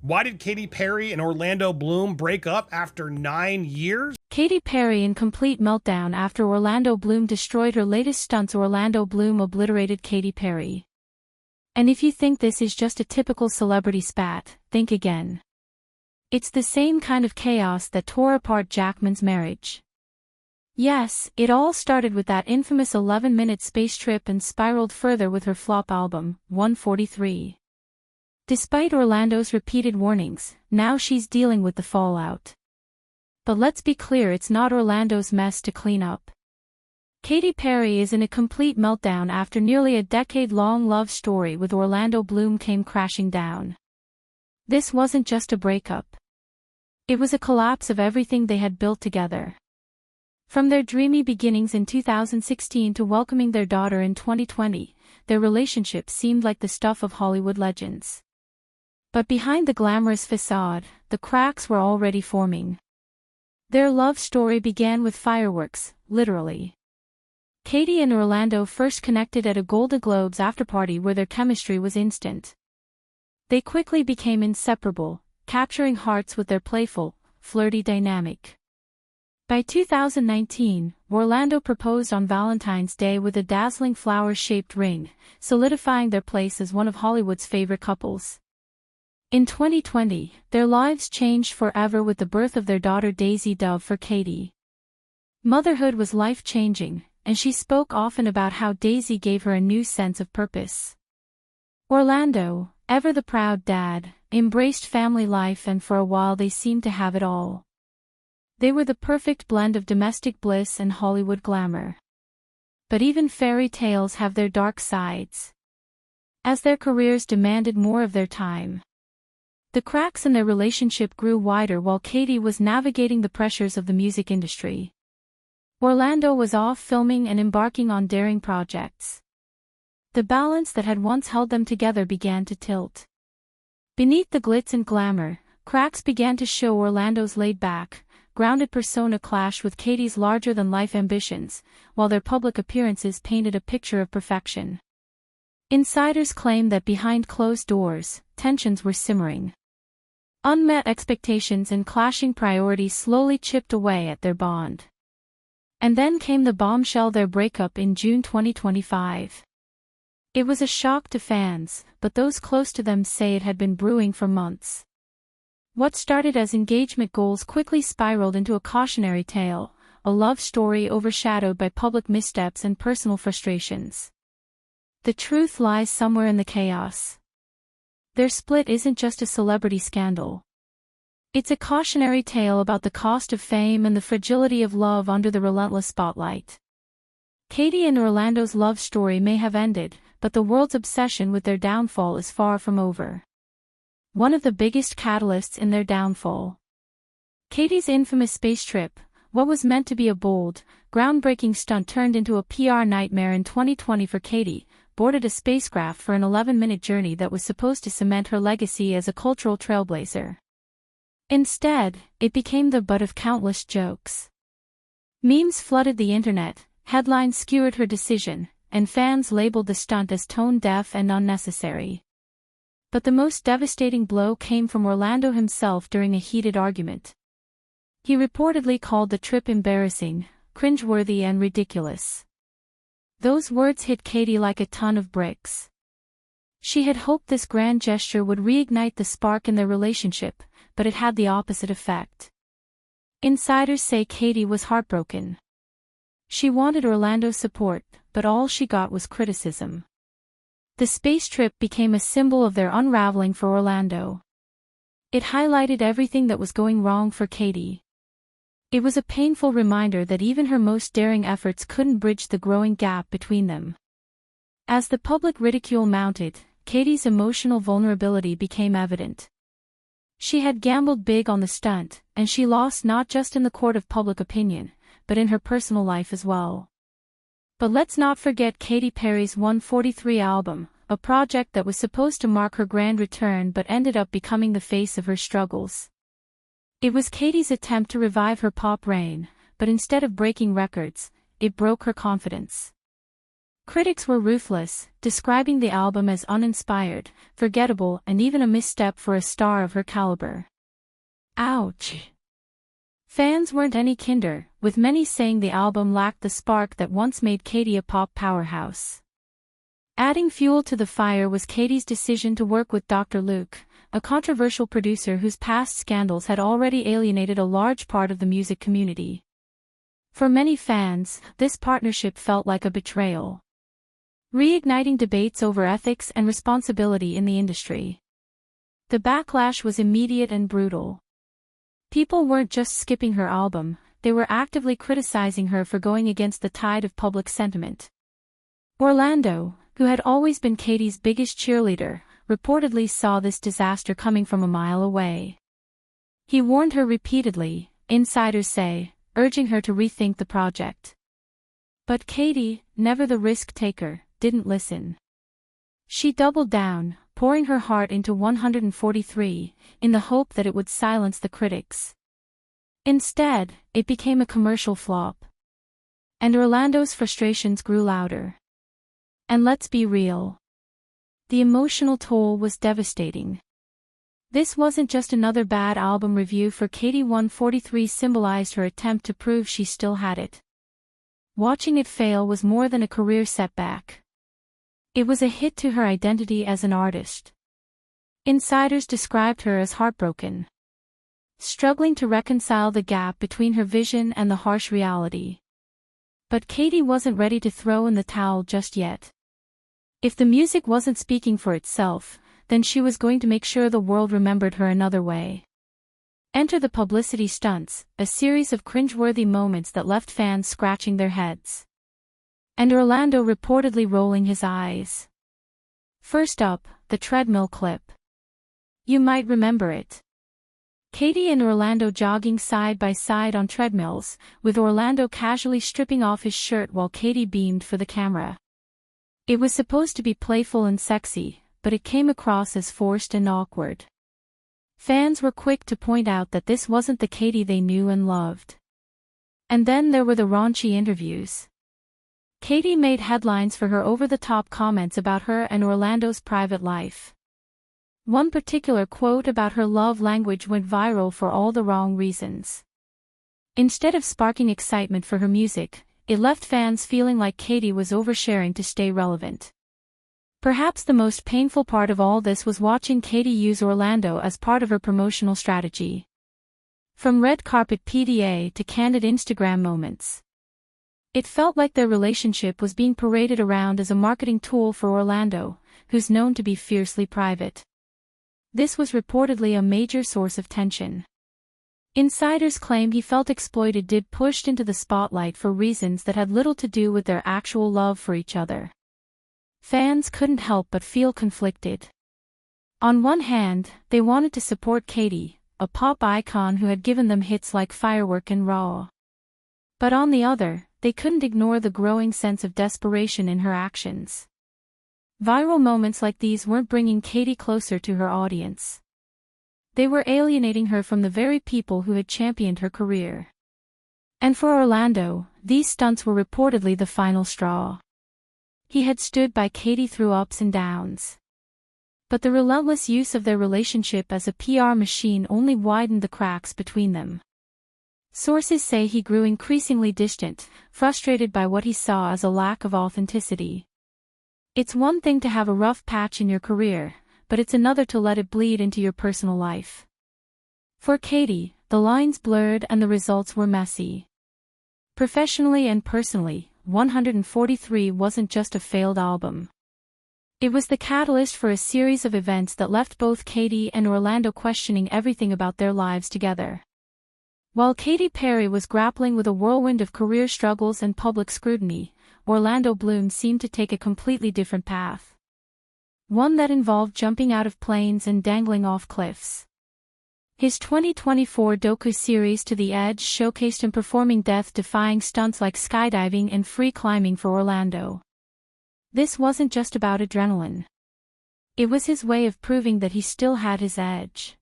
Why did Katy Perry and Orlando Bloom break up after 9 years? Katy Perry in complete meltdown after Orlando Bloom destroyed her latest stunts. Orlando Bloom obliterated Katy Perry. And if you think this is just a typical celebrity spat, think again. It's the same kind of chaos that tore apart Jackman's marriage. Yes, it all started with that infamous 11-minute space trip and spiraled further with her flop album, 143. Despite Orlando's repeated warnings, now she's dealing with the fallout. But let's be clear, it's not Orlando's mess to clean up. Katy Perry is in a complete meltdown after nearly a decade-long love story with Orlando Bloom came crashing down. This wasn't just a breakup. It was a collapse of everything they had built together. From their dreamy beginnings in 2016 to welcoming their daughter in 2020, their relationship seemed like the stuff of Hollywood legends. But behind the glamorous facade, the cracks were already forming. Their love story began with fireworks, literally. Katy and Orlando first connected at a Golden Globes afterparty where their chemistry was instant. They quickly became inseparable, capturing hearts with their playful, flirty dynamic. By 2019, Orlando proposed on Valentine's Day with a dazzling flower-shaped ring, solidifying their place as one of Hollywood's favorite couples. In 2020, their lives changed forever with the birth of their daughter Daisy Dove for Katy. Motherhood was life-changing, and she spoke often about how Daisy gave her a new sense of purpose. Orlando, ever the proud dad, embraced family life, and for a while they seemed to have it all. They were the perfect blend of domestic bliss and Hollywood glamour. But even fairy tales have their dark sides. As their careers demanded more of their time, the cracks in their relationship grew wider while Katy was navigating the pressures of the music industry. Orlando was off filming and embarking on daring projects. The balance that had once held them together began to tilt. Beneath the glitz and glamour, cracks began to show. Orlando's laid-back, grounded persona clashed with Katy's larger-than-life ambitions, while their public appearances painted a picture of perfection. Insiders claim that behind closed doors, tensions were simmering. Unmet expectations and clashing priorities slowly chipped away at their bond. And then came the bombshell: their breakup in June 2025. It was a shock to fans, but those close to them say it had been brewing for months. What started as engagement goals quickly spiraled into a cautionary tale, a love story overshadowed by public missteps and personal frustrations. The truth lies somewhere in the chaos. Their split isn't just a celebrity scandal. It's a cautionary tale about the cost of fame and the fragility of love under the relentless spotlight. Katy and Orlando's love story may have ended, but the world's obsession with their downfall is far from over. One of the biggest catalysts in their downfall. Katy's infamous space trip, what was meant to be a bold, groundbreaking stunt turned into a PR nightmare in 2020 for Katy, boarded a spacecraft for an 11-minute journey that was supposed to cement her legacy as a cultural trailblazer. Instead, it became the butt of countless jokes. Memes flooded the internet, headlines skewered her decision, and fans labeled the stunt as tone-deaf and unnecessary. But the most devastating blow came from Orlando himself during a heated argument. He reportedly called the trip embarrassing, cringeworthy, and ridiculous. Those words hit Katy like a ton of bricks. She had hoped this grand gesture would reignite the spark in their relationship, but it had the opposite effect. Insiders say Katy was heartbroken. She wanted Orlando's support, but all she got was criticism. The space trip became a symbol of their unraveling for Orlando. It highlighted everything that was going wrong for Katy. It was a painful reminder that even her most daring efforts couldn't bridge the growing gap between them. As the public ridicule mounted, Katy's emotional vulnerability became evident. She had gambled big on the stunt, and she lost not just in the court of public opinion, but in her personal life as well. But let's not forget Katy Perry's 143 album, a project that was supposed to mark her grand return but ended up becoming the face of her struggles. It was Katy's attempt to revive her pop reign, but instead of breaking records, it broke her confidence. Critics were ruthless, describing the album as uninspired, forgettable, and even a misstep for a star of her caliber. Ouch! Fans weren't any kinder, with many saying the album lacked the spark that once made Katy a pop powerhouse. Adding fuel to the fire was Katy's decision to work with Dr. Luke, a controversial producer whose past scandals had already alienated a large part of the music community. For many fans, this partnership felt like a betrayal, reigniting debates over ethics and responsibility in the industry. The backlash was immediate and brutal. People weren't just skipping her album, they were actively criticizing her for going against the tide of public sentiment. Orlando, who had always been Katy's biggest cheerleader, reportedly saw this disaster coming from a mile away. He warned her repeatedly, insiders say, urging her to rethink the project. But Katy, never the risk-taker, didn't listen. She doubled down, pouring her heart into 143, in the hope that it would silence the critics. Instead, it became a commercial flop. And Orlando's frustrations grew louder. And let's be real. The emotional toll was devastating. This wasn't just another bad album review for Katy. 143 symbolized her attempt to prove she still had it. Watching it fail was more than a career setback. It was a hit to her identity as an artist. Insiders described her as heartbroken, struggling to reconcile the gap between her vision and the harsh reality. But Katy wasn't ready to throw in the towel just yet. If the music wasn't speaking for itself, then she was going to make sure the world remembered her another way. Enter the publicity stunts, a series of cringeworthy moments that left fans scratching their heads. And Orlando reportedly rolling his eyes. First up, the treadmill clip. You might remember it. Katy and Orlando jogging side by side on treadmills, with Orlando casually stripping off his shirt while Katy beamed for the camera. It was supposed to be playful and sexy, but it came across as forced and awkward. Fans were quick to point out that this wasn't the Katy they knew and loved. And then there were the raunchy interviews. Katy made headlines for her over-the-top comments about her and Orlando's private life. One particular quote about her love language went viral for all the wrong reasons. Instead of sparking excitement for her music, it left fans feeling like Katy was oversharing to stay relevant. Perhaps the most painful part of all this was watching Katy use Orlando as part of her promotional strategy. From red carpet PDA to candid Instagram moments. It felt like their relationship was being paraded around as a marketing tool for Orlando, who's known to be fiercely private. This was reportedly a major source of tension. Insiders claim he felt exploited, pushed into the spotlight for reasons that had little to do with their actual love for each other. Fans couldn't help but feel conflicted. On one hand, they wanted to support Katy, a pop icon who had given them hits like Firework and Raw. But on the other, they couldn't ignore the growing sense of desperation in her actions. Viral moments like these weren't bringing Katy closer to her audience. They were alienating her from the very people who had championed her career. And for Orlando, these stunts were reportedly the final straw. He had stood by Katy through ups and downs. But the relentless use of their relationship as a PR machine only widened the cracks between them. Sources say he grew increasingly distant, frustrated by what he saw as a lack of authenticity. It's one thing to have a rough patch in your career, but it's another to let it bleed into your personal life. For Katy, the lines blurred and the results were messy. Professionally and personally, 143 wasn't just a failed album. It was the catalyst for a series of events that left both Katy and Orlando questioning everything about their lives together. While Katy Perry was grappling with a whirlwind of career struggles and public scrutiny, Orlando Bloom seemed to take a completely different path. One that involved jumping out of planes and dangling off cliffs. His 2024 docu-series To the Edge showcased him performing death-defying stunts like skydiving and free climbing for Orlando. This wasn't just about adrenaline. It was his way of proving that he still had his edge.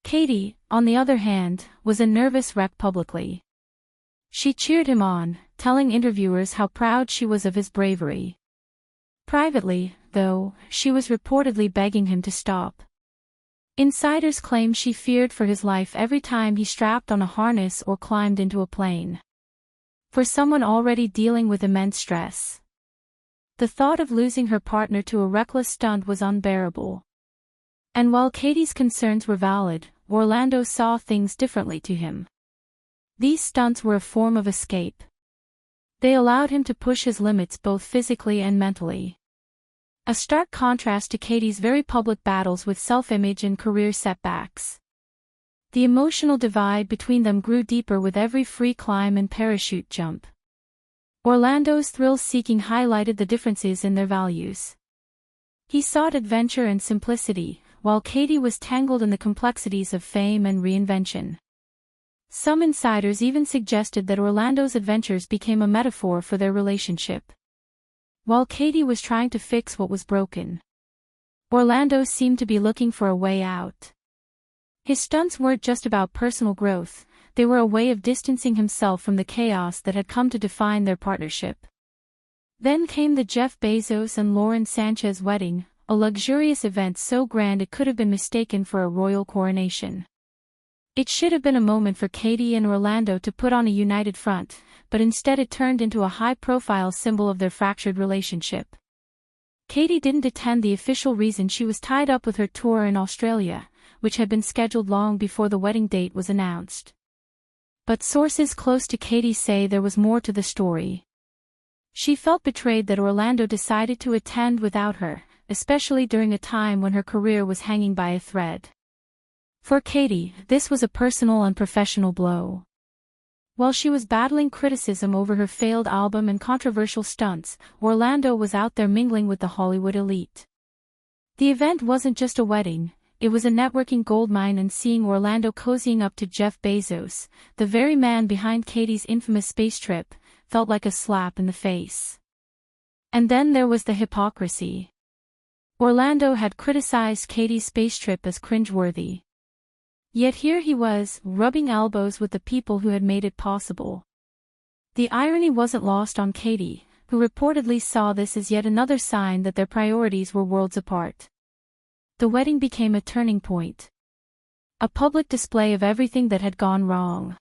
Katy, on the other hand, was a nervous wreck publicly. She cheered him on, telling interviewers how proud she was of his bravery. Privately, though, she was reportedly begging him to stop. Insiders claim she feared for his life every time he strapped on a harness or climbed into a plane. For someone already dealing with immense stress, the thought of losing her partner to a reckless stunt was unbearable. And while Katy's concerns were valid, Orlando saw things differently to him. These stunts were a form of escape. They allowed him to push his limits both physically and mentally. A stark contrast to Katy's very public battles with self-image and career setbacks. The emotional divide between them grew deeper with every free climb and parachute jump. Orlando's thrill-seeking highlighted the differences in their values. He sought adventure and simplicity, while Katy was tangled in the complexities of fame and reinvention. Some insiders even suggested that Orlando's adventures became a metaphor for their relationship. While Katy was trying to fix what was broken, Orlando seemed to be looking for a way out. His stunts weren't just about personal growth, they were a way of distancing himself from the chaos that had come to define their partnership. Then came the Jeff Bezos and Lauren Sanchez wedding, a luxurious event so grand it could have been mistaken for a royal coronation. It should have been a moment for Katy and Orlando to put on a united front, but instead it turned into a high-profile symbol of their fractured relationship. Katy didn't attend the official reason she was tied up with her tour in Australia, which had been scheduled long before the wedding date was announced. But sources close to Katy say there was more to the story. She felt betrayed that Orlando decided to attend without her, especially during a time when her career was hanging by a thread. For Katy, this was a personal and professional blow. While she was battling criticism over her failed album and controversial stunts, Orlando was out there mingling with the Hollywood elite. The event wasn't just a wedding, it was a networking goldmine, and seeing Orlando cozying up to Jeff Bezos, the very man behind Katy's infamous space trip, felt like a slap in the face. And then there was the hypocrisy. Orlando had criticized Katy's space trip as cringeworthy. Yet here he was, rubbing elbows with the people who had made it possible. The irony wasn't lost on Katy, who reportedly saw this as yet another sign that their priorities were worlds apart. The wedding became a turning point. A public display of everything that had gone wrong.